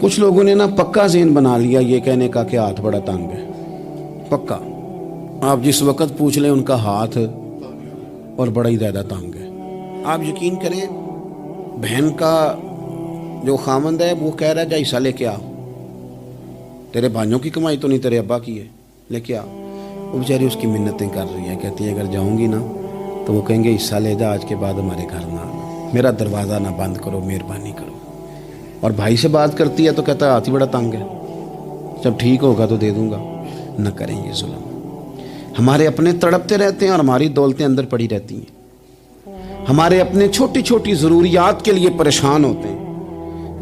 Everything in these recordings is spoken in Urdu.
کچھ لوگوں نے نا پکا ذہن بنا لیا یہ کہنے کا کہ ہاتھ بڑا تنگ ہے. پکا آپ جس وقت پوچھ لیں ان کا ہاتھ اور بڑا ہی زیادہ تنگ ہے. آپ یقین کریں بہن کا جو خامند ہے وہ کہہ رہا ہے جا حصہ لے کے آ, تیرے بھائیوں کی کمائی تو نہیں تیرے ابا کی ہے, لے کے آ. وہ بیچاری اس کی منتیں کر رہی ہیں, کہتی ہے اگر جاؤں گی نا تو وہ کہیں گے حصہ لے جا, آج کے بعد ہمارے گھر نہ آنا, میرا دروازہ نہ بند کرو, مہربانی کرو. اور بھائی سے بات کرتی ہے تو کہتا ہے ہاتھ ہی بڑا تنگ ہے, جب ٹھیک ہوگا تو دے دوں گا. نہ کریں یہ ظلم. ہمارے اپنے تڑپتے رہتے ہیں اور ہماری دولتیں اندر پڑی رہتی ہیں. ہمارے اپنے چھوٹی چھوٹی ضروریات کے لیے پریشان ہوتے ہیں,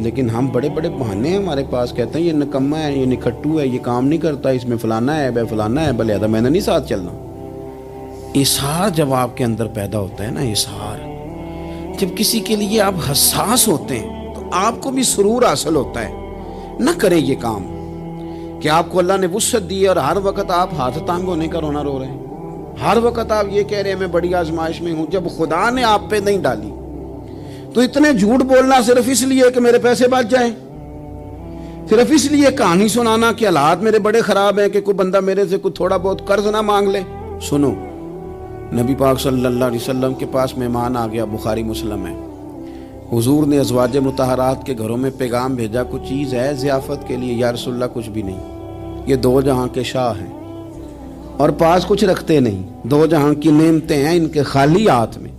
لیکن ہم بڑے بڑے بہانے ہیں ہمارے پاس, کہتے ہیں یہ نکما ہے, یہ نکھٹو ہے, یہ کام نہیں کرتا, اس میں فلانا ہے, بے فلانا ہے, بلے میں نے نہیں ساتھ چلنا. اظہار جب آپ کے اندر پیدا ہوتا ہے نا, اظہار جب کسی کے لیے آپ حساس ہوتے ہیں تو آپ کو بھی سرور حاصل ہوتا ہے. نہ کریں یہ کام کہ آپ کو اللہ نے وسعت دی اور ہر وقت آپ ہاتھ تانگ ہونے کا رونا رو رہے ہیں, ہر وقت آپ یہ کہہ رہے ہیں میں بڑی آزمائش میں ہوں, جب خدا نے آپ پہ نہیں ڈالی. تو اتنے جھوٹ بولنا صرف اس لیے کہ میرے پیسے بچ جائیں, صرف اس لیے کہانی سنانا کہ حالات میرے بڑے خراب ہیں کہ کوئی بندہ میرے سے کوئی تھوڑا بہت قرض نہ مانگ لے. سنو, نبی پاک صلی اللہ علیہ وسلم کے پاس مہمان آ گیا, بخاری مسلم ہے. حضور نے ازواج مطہرات کے گھروں میں پیغام بھیجا, کچھ چیز ہے ضیافت کے لیے؟ یا رسول اللہ کچھ بھی نہیں, یہ دو جہاں کے شاہ ہیں اور پاس کچھ رکھتے نہیں, دو جہاں کی نعمتیں ہیں ان کے خالی ہاتھ میں.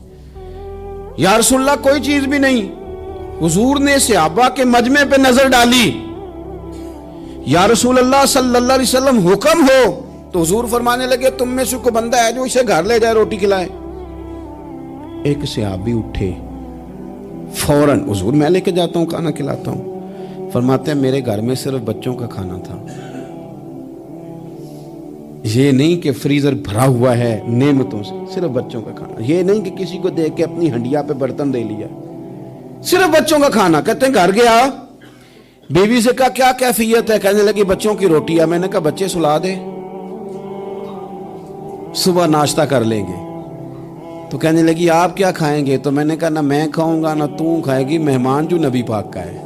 یا رسول اللہ کوئی چیز بھی نہیں. حضور نے صحابہ کے مجمع پہ نظر ڈالی, یا رسول اللہ صلی اللہ علیہ وسلم حکم ہو. تو حضور فرمانے لگے تم میں سے کوئی بندہ ہے جو اسے گھر لے جائے روٹی کھلائے؟ ایک صحابی اٹھے فوراً, حضور میں لے کے جاتا ہوں کھانا کھلاتا ہوں. فرماتے ہیں میرے گھر میں صرف بچوں کا کھانا تھا, یہ نہیں کہ فریزر بھرا ہوا ہے نعمتوں سے, صرف بچوں کا کھانا. یہ نہیں کہ کسی کو دیکھ کے اپنی ہنڈیا پہ برتن دے لیا, صرف بچوں کا کھانا. کہتے ہیں گھر گیا, بیوی سے کہا کیا کیفیت ہے؟ کہنے لگی بچوں کی روٹی ہے. میں نے کہا بچے سلا دے, صبح ناشتہ کر لیں گے. تو کہنے لگی آپ کیا کھائیں گے؟ تو میں نے کہا نہ میں کھاؤں گا نہ تو کھائے گی, مہمان جو نبی پاک کا ہے.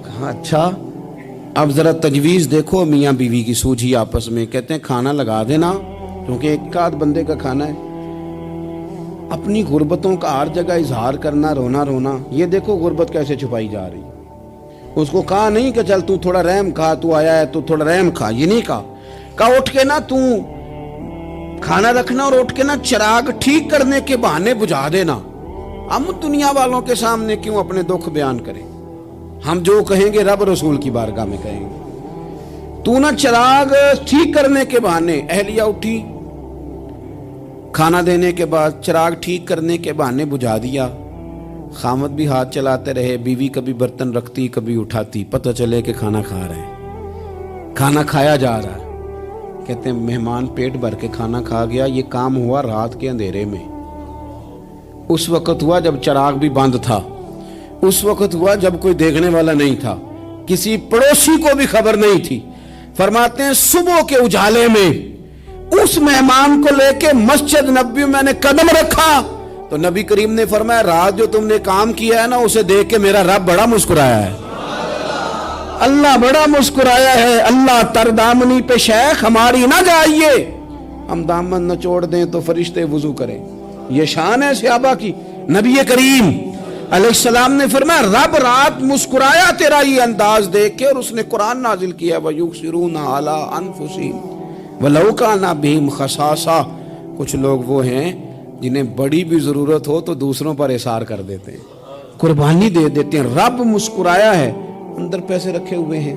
کہا اچھا, اب ذرا تجویز دیکھو میاں بیوی کی سوجھی آپس میں. کہتے ہیں کھانا لگا دینا کیونکہ ایک آدھ بندے کا کھانا ہے. اپنی غربتوں کا ہر جگہ اظہار کرنا, رونا رونا. یہ دیکھو غربت کیسے چھپائی جا رہی. اس کو کہا نہیں کہ چل تو تھوڑا رحم کھا, تو آیا ہے تو تھوڑا رحم کھا, یہ نہیں کہا. کہا اٹھ کے نا تو کھانا رکھنا اور اٹھ کے نا چراغ ٹھیک کرنے کے بہانے بجھا دینا. ہم دنیا والوں کے سامنے کیوں اپنے دکھ بیان کریں؟ ہم جو کہیں گے رب رسول کی بارگاہ میں کہیں گے. تو نا چراغ ٹھیک کرنے کے بہانے. اہلیہ اٹھی, کھانا دینے کے بعد چراغ ٹھیک کرنے کے بہانے بجھا دیا. خامد بھی ہاتھ چلاتے رہے, بیوی کبھی برتن رکھتی کبھی اٹھاتی, پتہ چلے کہ کھانا کھا رہے ہیں, کھانا کھایا جا رہا ہے. کہتے ہیں مہمان پیٹ بھر کے کھانا کھا گیا. یہ کام ہوا رات کے اندھیرے میں, اس وقت ہوا جب چراغ بھی بند تھا, اس وقت ہوا جب کوئی دیکھنے والا نہیں تھا, کسی پڑوسی کو بھی خبر نہیں تھی. فرماتے ہیں صبح کے اجالے میں اس مہمان کو لے کے مسجد نبوی میں نے قدم رکھا تو نبی کریم نے فرمایا رات جو تم نے کام کیا ہے نا اسے دیکھ کے میرا رب بڑا مسکرایا ہے, اللہ بڑا مسکرایا ہے. اللہ تر دامنی پہ شیخ ہماری نہ جائیے, ہم دامن نہ چھوڑ دیں تو فرشتے وضو کریں. یہ شان ہے صحابہ کی. نبی کریم علیہ السلام نے فرمایا رب رات مسکرایا تیرا یہ انداز دیکھ کے, اور اس نے قرآن نازل کیا وَيُؤْثِرُونَ عَلَىٰ أَنفُسِهِمْ وَلَوْ كَانَ بِهِمْ خَصَاصَةٌ. کچھ لوگ وہ ہیں جنہیں بڑی بھی ضرورت ہو تو دوسروں پر اثار کر دیتے ہیں, قربانی دے دیتے ہیں. رب مسکرایا ہے, اندر پیسے رکھے ہوئے ہیں,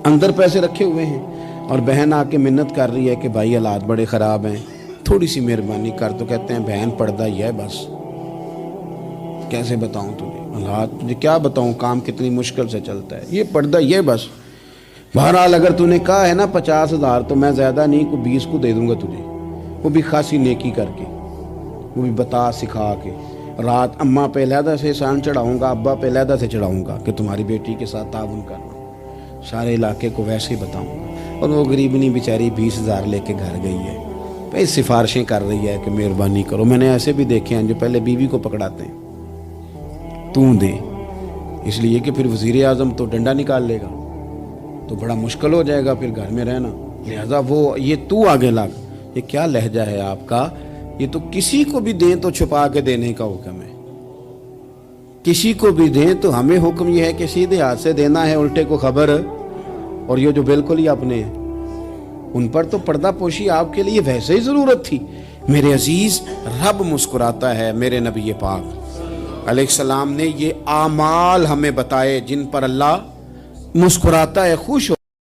اندر پیسے رکھے ہوئے ہیں. اور بہن آ کے منت کر رہی ہے کہ بھائی حالات بڑے خراب ہیں, تھوڑی سی مہربانی کر. تو کہتے ہیں بہن پردہ ہی ہے بس, کیسے بتاؤں تجھے حالات, تجھے کیا بتاؤں کام کتنی مشکل سے چلتا ہے, یہ پردہ یہ بس. بہرحال اگر تو نے کہا ہے نا 50,000 تو میں زیادہ نہیں کو 20 کو دے دوں گا تجھے, وہ بھی خاصی نیکی کر کے, وہ بھی بتا سکھا کے. رات اماں پہ علیحدہ سے احسان چڑھاؤں گا, ابا پہ علیحدہ سے چڑھاؤں گا کہ تمہاری بیٹی کے ساتھ تعاون کرنا, سارے علاقے کو ویسے ہی بتاؤں گا. اور وہ غریبنی بیچاری 20,000 لے کے گھر گئی ہے, بھائی سفارشیں کر رہی ہے کہ مہربانی کرو. میں نے ایسے بھی دیکھے ہیں جو پہلے بیوی کو پکڑاتے ہیں, تو دے اس لیے کہ پھر وزیر اعظم تو ڈنڈا نکال لے گا تو بڑا مشکل ہو جائے گا پھر گھر میں رہنا، لہذا وہ یہ تو آگے لگ، یہ کیا لہجہ ہے آپ کا؟ یہ تو کسی کو بھی دیں تو چھپا کے دینے کا حکم ہے، کسی کو بھی دیں تو ہمیں حکم یہ ہے کہ سیدھے ہاتھ سے دینا ہے، الٹے کو خبر۔ اور یہ جو بالکل ہی اپنے ہیں ان پر تو پردہ پوشی آپ کے لیے ویسے ہی ضرورت تھی۔ میرے عزیز، رب مسکراتا ہے، میرے نبی پاک علیہ السلام نے یہ اعمال ہمیں بتائے جن پر اللہ مسکراتا ہے، خوش ہو